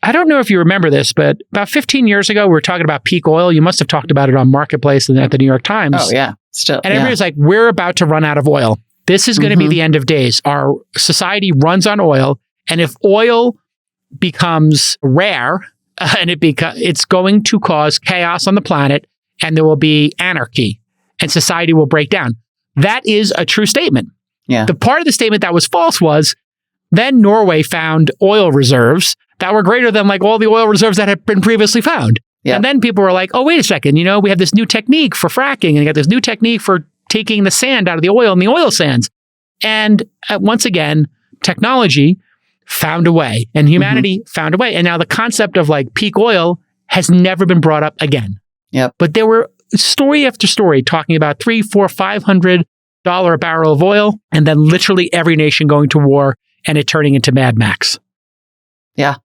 I don't know if you remember this, but about 15 years ago, we were talking about peak oil. You must have talked about it on Marketplace and at the New York Times. Oh, yeah. Still. And everybody's like, we're about to run out of oil. This is going to be the end of days. Our society runs on oil. And if oil becomes rare, and it's going to cause chaos on the planet, and there will be anarchy, and society will break down. That is a true statement. Yeah. The part of the statement that was false was then Norway found oil reserves that were greater than like all the oil reserves that had been previously found. Yep. And then people were like, oh, wait a second, we have this new technique for fracking, and we got this new technique for taking the sand out of the oil and the oil sands. And once again, technology found a way, and humanity found a way. And now the concept of like peak oil has never been brought up again. Yep. But there were story after story talking about $300, $400, $500 a barrel of oil, and then literally every nation going to war and it turning into Mad Max. Yeah.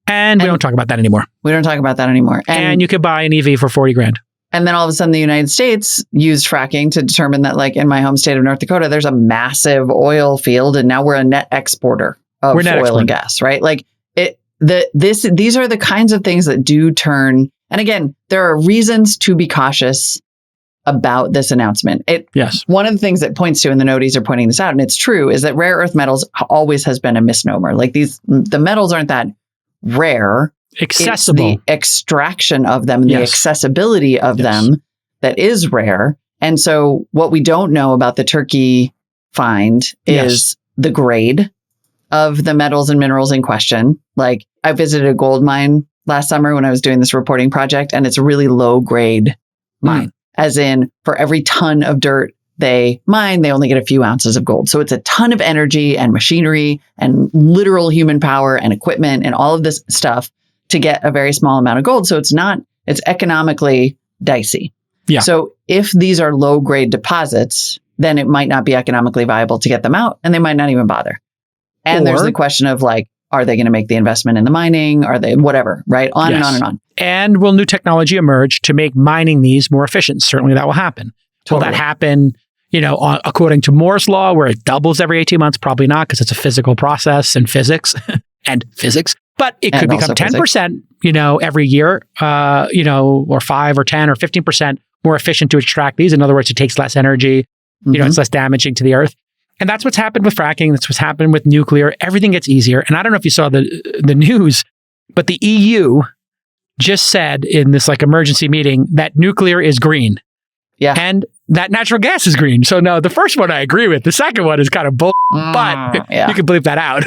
And we don't talk about that anymore. We don't talk about that anymore. And you could buy an EV for $40,000. And then all of a sudden, the United States used fracking to determine that, like in my home state of North Dakota, there's a massive oil field, and now we're a net exporter of oil and gas, right? Like these are the kinds of things that do turn. And again, there are reasons to be cautious about this announcement. Yes. One of the things that points to, and the noties are pointing this out, and it's true, is that rare earth metals always has been a misnomer. Like the metals aren't that rare. Accessible. It's the extraction of them and the accessibility of them that is rare. And so what we don't know about the Turkey find is the grade of the metals and minerals in question. Like, I visited a gold mine last summer when I was doing this reporting project, and it's a really low grade mine. As in, for every ton of dirt they mine, they only get a few ounces of gold. So it's a ton of energy and machinery and literal human power and equipment and all of this stuff to get a very small amount of gold. So it's economically dicey. Yeah. So if these are low grade deposits, then it might not be economically viable to get them out, and they might not even bother. And there's the question of like, are they going to make the investment in the mining? Are they whatever, right? On and on and on. And will new technology emerge to make mining these more efficient? Certainly that will happen. Will that happen, according to Moore's law, where it doubles every 18 months? Probably not, because it's a physical process and physics and physics. But it could become 10%, every year, or 5 or 10 or 15% more efficient to extract these. In other words, it takes less energy. It's less damaging to the earth. And that's what's happened with fracking. That's what's happened with nuclear. Everything gets easier. And I don't know if you saw the news, but the EU just said in this like emergency meeting that nuclear is green. Yeah. And that natural gas is green. So no, the first one I agree with. The second one is kind of bull, but you can bleep that out.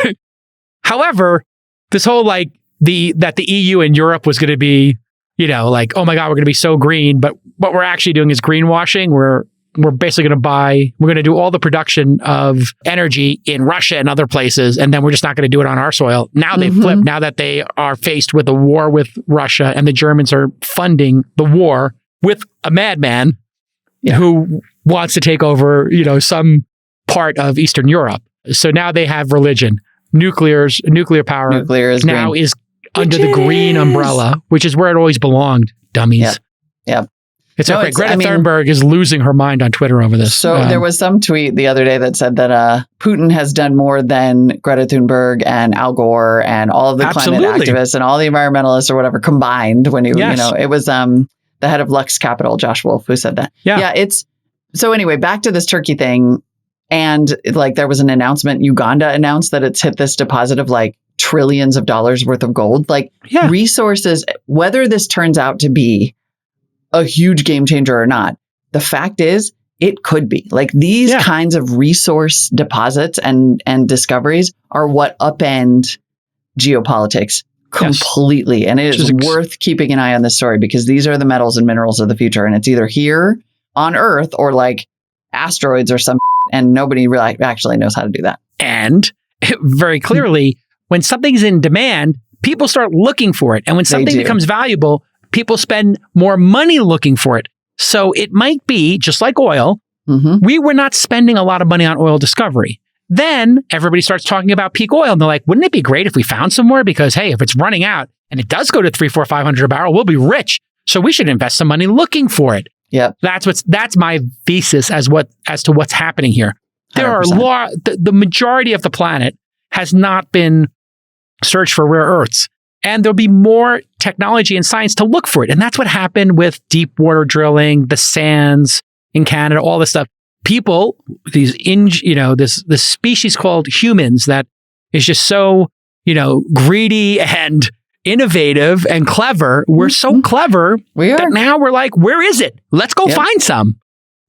However, this whole like that the EU and Europe was going to be, like, oh my God, we're going to be so green. But what we're actually doing is greenwashing. We're basically we're going to do all the production of energy in Russia and other places, and then we're just not going to do it on our soil. Now they've flipped, now that they are faced with a war with Russia, and the Germans are funding the war with a madman who wants to take over, some part of Eastern Europe. So now they have religion. Nuclear power now is under the green umbrella, which is where it always belonged, dummies. Yeah. It's okay. Greta Thunberg is losing her mind on Twitter over this. So there was some tweet the other day that said that Putin has done more than Greta Thunberg and Al Gore and all of the climate activists and all the environmentalists or whatever combined when he, it was the head of Lux Capital, Josh Wolf, who said that. Yeah. So anyway, back to this Turkey thing. And like there was an announcement, Uganda announced that it's hit this deposit of like trillions of dollars worth of gold, like resources, whether this turns out to be a huge game changer or not. The fact is, it could be. Like these kinds of resource deposits and discoveries are what upend geopolitics completely. And it is worth keeping an eye on this story because these are the metals and minerals of the future. And it's either here on Earth or like asteroids or some and nobody really actually knows how to do that. And very clearly, when something's in demand, people start looking for it. And when something becomes valuable, people spend more money looking for it. So it might be, just like oil, we were not spending a lot of money on oil discovery. Then everybody starts talking about peak oil. And they're like, wouldn't it be great if we found some more? Because, hey, if it's running out and it does go to 300, 400, 500 a barrel, we'll be rich. So we should invest some money looking for it. Yeah, that's my thesis as to what's happening here. There 100%. Are the majority of the planet has not been searched for rare earths. And there'll be more technology and science to look for it. And that's what happened with deep water drilling, the sands in Canada, all this stuff. People, this species called humans that is just so, greedy and innovative and clever. We're so clever that now we're like, where is it? Let's go find some.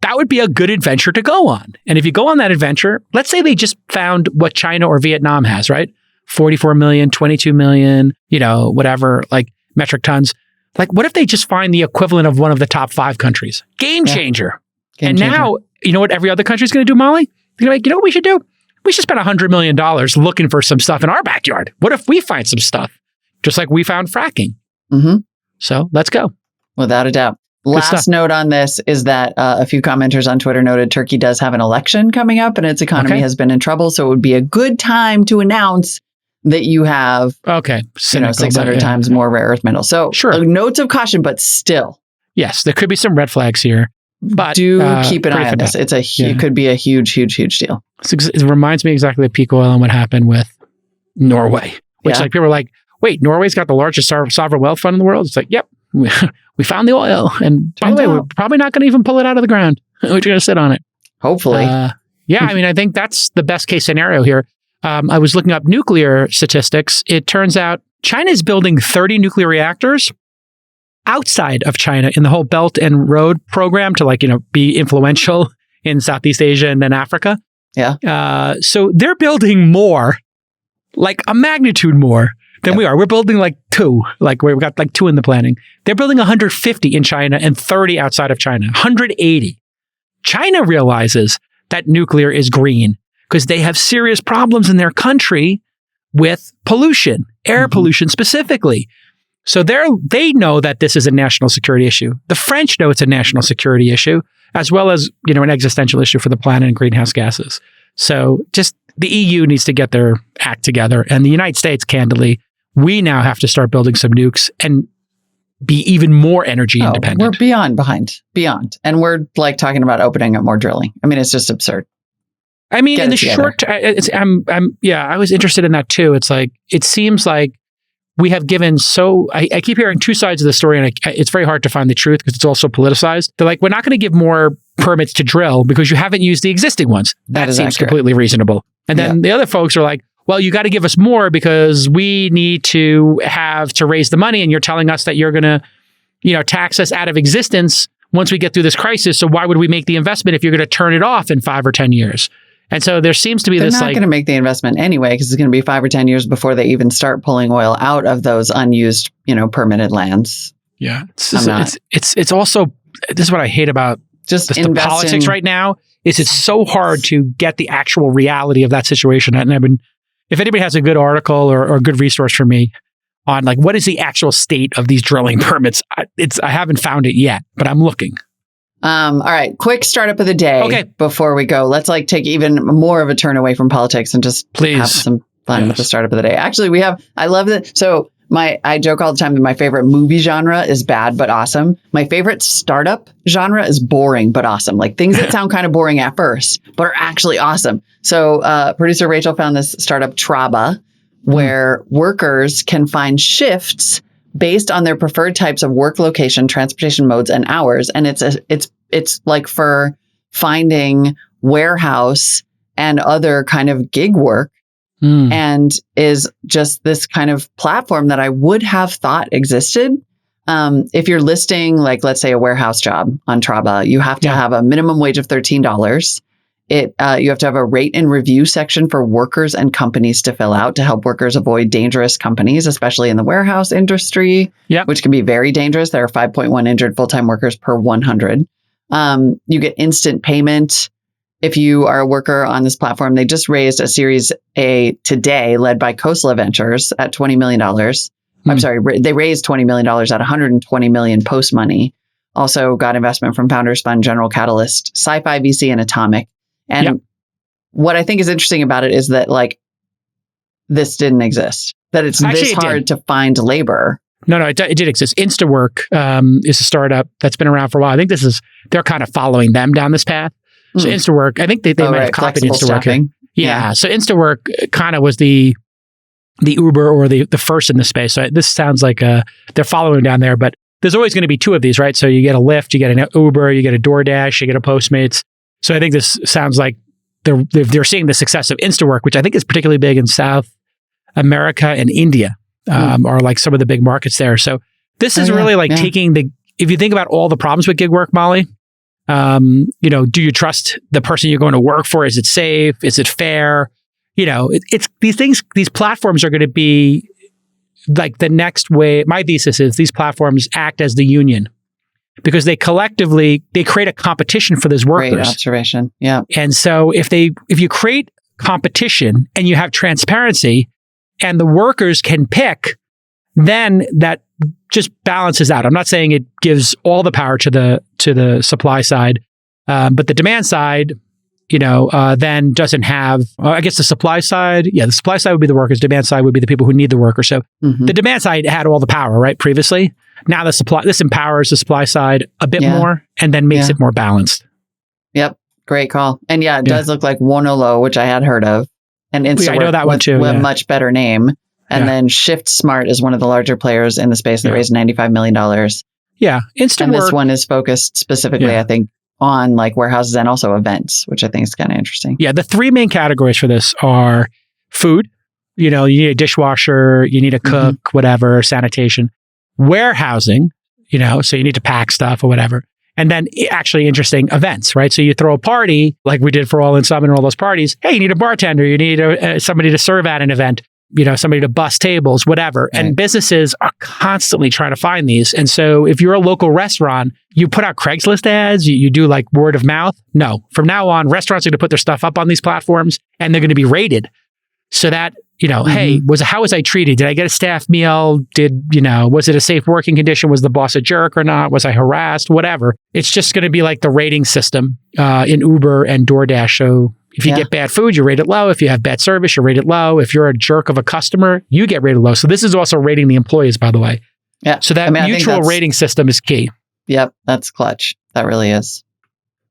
That would be a good adventure to go on. And if you go on that adventure, let's say they just found what China or Vietnam has, right? 44 million, 22 million, whatever, like metric tons. Like, what if they just find the equivalent of one of the top 5 countries? Game changer. Now, you know what every other country's going to do, Molly? They're like, you know what we should do? We should spend $100 million looking for some stuff in our backyard. What if we find some stuff? Just like we found fracking. So let's go. Without a doubt. Last note on this is that a few commenters on Twitter noted Turkey does have an election coming up and its economy has been in trouble. So it would be a good time to announce that you have 600 times more rare earth metals. So notes of caution, but still. Yes, there could be some red flags here. But do keep an eye on this. It could be a huge, huge, huge deal. It reminds me exactly of peak oil and what happened with Norway, which like people are like, wait, Norway's got the largest sovereign wealth fund in the world. It's like, yep, we found the oil. And by the way, we're probably not going to even pull it out of the ground. We're going to sit on it. Hopefully. I think that's the best case scenario here. I was looking up nuclear statistics. It turns out China is building 30 nuclear reactors outside of China in the whole Belt and Road program to be influential in Southeast Asia and then Africa. Yeah. So they're building more, like a magnitude more than we are. We're building like 2, like we've got like 2 in the planning. They're building 150 in China and 30 outside of China, 180. China realizes that nuclear is green because they have serious problems in their country with pollution, air pollution specifically. So they know that this is a national security issue. The French know it's a national security issue, as well as, an existential issue for the planet and greenhouse gases. So just the EU needs to get their act together. And the United States, candidly, we now have to start building some nukes and be even more energy independent. We're beyond. And we're like talking about opening up more drilling. I mean, it's just absurd. I mean, in the short, I was interested in that too. It's like, it seems like we have given I keep hearing 2 sides of the story, and it's very hard to find the truth because it's also politicized. They're like, we're not going to give more permits to drill because you haven't used the existing ones. That seems completely reasonable. And then the other folks are like, well, you got to give us more because we need to raise the money, and you're telling us that you're going to, tax us out of existence once we get through this crisis. So why would we make the investment if you're going to turn it off in 5 or 10 years? And so there seems to be They're not going to make the investment anyway, because it's going to be 5 or 10 years before they even start pulling oil out of those unused, permitted lands. Yeah. It's also, this is what I hate about the politics right now, is it's so hard to get the actual reality of that situation. And if anybody has a good article or a good resource for me on like, what is the actual state of these drilling permits? I haven't found it yet, but I'm looking. All right. Quick startup of the day before we go. Let's take even more of a turn away from politics and just have some fun with the startup of the day. Actually, I love that. So I joke all the time that my favorite movie genre is bad but awesome. My favorite startup genre is boring but awesome. Like things that sound kind of boring at first, but are actually awesome. So producer Rachel found this startup Traba, where workers can find shifts based on their preferred types of work location, transportation modes, and hours. And it's like for finding warehouse and other kind of gig work. And is just this kind of platform that I would have thought existed. If you're listing, like, let's say a warehouse job on Traba, you have to have a minimum wage of $13. You have to have a rate and review section for workers and companies to fill out to help workers avoid dangerous companies, especially in the warehouse industry, which can be very dangerous. There are 5.1 injured full-time workers per 100. You get instant payment. If you are a worker on this platform, they just raised a Series A today, led by Khosla Ventures at $20 million. I'm sorry, they raised $20 million at $120 million post money. Also got investment from Founders Fund, General Catalyst, Sci-Fi VC, and Atomic. And what I think is interesting about it is that like this didn't exist, that it's this hard to find labor. No, it did exist. Instawork is a startup that's been around for a while. I think they're kind of following them down this path. So Instawork, I think they might have copied Instawork. Yeah. So Instawork kind of was the Uber or the first in the space. So this sounds like they're following down there, but there's always going to be two of these, right? So you get a Lyft, you get an Uber, you get a DoorDash, you get a Postmates. So I think this sounds like they're seeing the success of Instawork, which I think is particularly big in South America and India, are like some of the big markets there. So this is really like taking if you think about all the problems with gig work, Molly, do you trust the person you're going to work for? Is it safe? Is it fair? It's these things, these platforms are going to be like the next way. My thesis is these platforms act as the union because they collectively, they create a competition for those workers. Great observation. Yeah. And so if you create competition and you have transparency and the workers can pick, then that just balances out. I'm not saying it gives all the power to the supply side, but the demand side, then doesn't have. I guess the supply side, the supply side would be the workers. Demand side would be the people who need the worker. So the demand side had all the power, right? Previously, now this empowers the supply side a bit more, and then makes it more balanced. Yep, great call. And it does look like Wonolo, which I had heard of, and Instawork, I know that one too. With a much better name. And then Shift Smart is one of the larger players in the space that raised $95 million. Yeah. Instawork. And this one is focused specifically, I think, on like warehouses and also events, which I think is kind of interesting. Yeah. The three main categories for this are food. You need a dishwasher, you need a cook, whatever, sanitation. Warehousing, so you need to pack stuff or whatever. And then actually interesting events, right? So you throw a party like we did for All in Summer and all those parties. Hey, you need a bartender, you need somebody to serve at an event. Somebody to bus tables, whatever. Right. And businesses are constantly trying to find these. And so if you're a local restaurant, you put out Craigslist ads, you do like word of mouth. No, from now on, restaurants are going to put their stuff up on these platforms and they're going to be rated so that, hey, how was I treated? Did I get a staff meal? Was it a safe working condition? Was the boss a jerk or not? Was I harassed? Whatever. It's just going to be like the rating system in Uber and DoorDash. So if you get bad food, you rate it low. If you have bad service, you rate it low. If you're a jerk of a customer, you get rated low. So this is also rating the employees, by the way. Yeah. So that mutual rating system is key. Yep. That's clutch. That really is.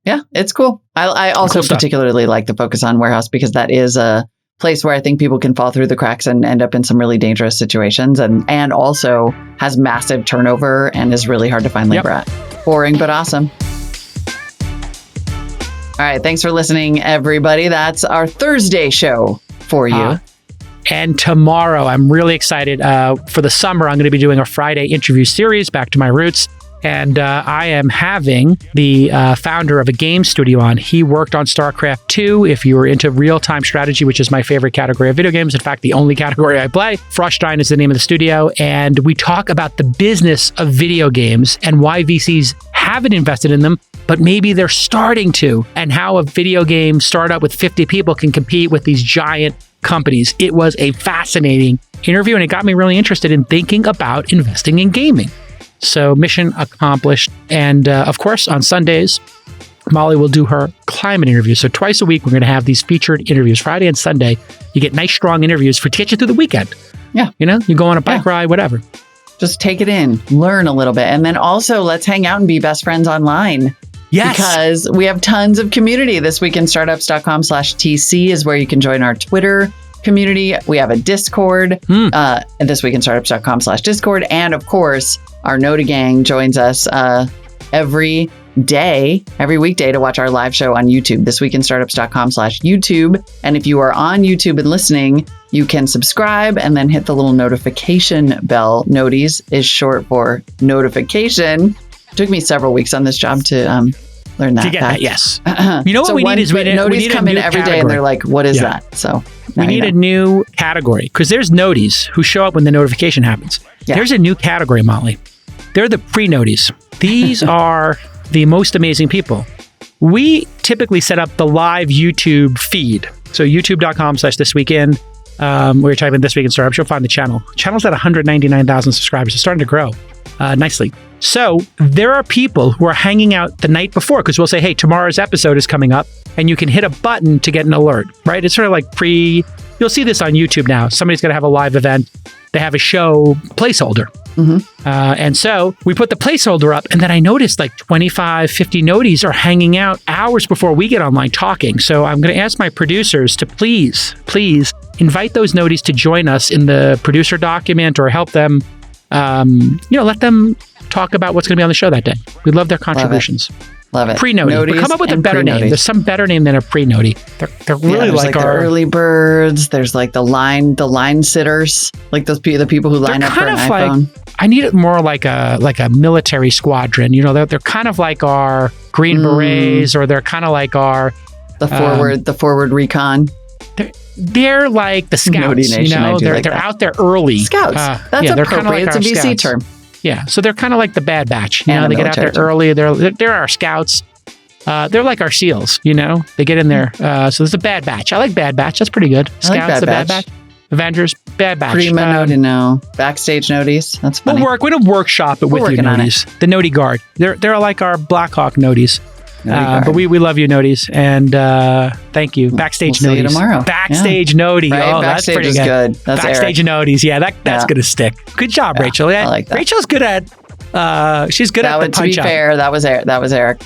Yeah. It's cool. I also particularly like the focus on warehouse because that is a place where I think people can fall through the cracks and end up in some really dangerous situations and also has massive turnover and is really hard to find labor at. Boring, but awesome. All right. Thanks for listening, everybody. That's our Thursday show for you. And tomorrow, I'm really excited. For the summer, I'm going to be doing a Friday interview series, Back to My Roots. And I am having the founder of a game studio on. He worked on StarCraft 2. If you were into real-time strategy, which is my favorite category of video games, in fact, the only category I play, Froststein is the name of the studio. And we talk about the business of video games and why VCs haven't invested in them, but maybe they're starting to, and how a video game startup with 50 people can compete with these giant companies. It was a fascinating interview, and it got me really interested in thinking about investing in gaming. So mission accomplished. And of course, on Sundays, Molly will do her climate interview. So twice a week, we're going to have these featured interviews. Friday and Sunday, you get nice, strong interviews to get you through the weekend. Yeah. You go on a bike ride, whatever. Just take it in, learn a little bit. And then also let's hang out and be best friends online. Yes. Because we have tons of community. thisweekinstartups.com/TC is where you can join our Twitter community. We have a Discord, at thisweekinstartups.com/Discord. And of course, our Nota gang joins us every weekday to watch our live show on YouTube, thisweekinstartups.com/YouTube. And if you are on YouTube and listening, you can subscribe and then hit the little notification bell. Noties is short for notification. It took me several weeks on this job to learn that. To get that, yes. You know what we need is noties come in every day and they're like, what is that? So we need a new category because there's noties who show up when the notification happens. Yeah. There's a new category, Molly. They're the pre-noties. These are the most amazing people. We typically set up the live YouTube feed. So youtube.com/thisweekend. Where you're typing This Week in Startups, you'll find the channel. Channel's at 199,000 subscribers. It's starting to grow nicely. So there are people who are hanging out the night before because we'll say, hey, tomorrow's episode is coming up, and you can hit a button to get an alert, right? It's sort of like you'll see this on YouTube now. Somebody's going to have a live event. They have a show placeholder. And so we put the placeholder up, and then I noticed like 25, 50 noties are hanging out hours before we get online talking. So I'm going to ask my producers to please invite those noties to join us in the producer document or help them, let them talk about what's going to be on the show that day. We love their contributions. Love it. Pre-noti. But come up with a better name. There's some better name than a pre-noti. They're really like our the early birds. There's like the line sitters, like the people who line up for an iPhone. I need it more like a military squadron. They're kind of like our Green Berets, or they're kind of like our the forward recon. They're like the scouts. They're out there early. Scouts. That's appropriate. It's a VC term. Yeah, so they're kind of like the Bad Batch. They get out there early. They're our scouts. They're like our SEALs. They get in there. So there's a Bad Batch. I like Bad Batch. That's pretty good. Scouts, the Bad Batch. Avengers, Bad Batch. Prima Noti, backstage noties. That's funny. We're going to workshop it with you, noties. The Noti Guard. They're like our Blackhawk noties. But we love you, noties, and thank you. Backstage we'll noties. See you tomorrow. Backstage noties. Right? Oh, Backstage that's pretty good. That's Backstage noties. Yeah, that's going to stick. Good job, Rachel. I like that. Rachel's good at. She's good at the punch. To be fair, that was Eric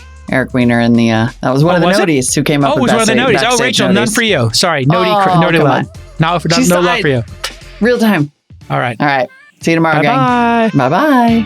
Wiener in the. That was one of the noties who came up with that. Oh, it was one of the noties. Oh, Rachel, none for you. Sorry, noti love. No love for you. Real time. All right. See you tomorrow, gang. Bye. Bye.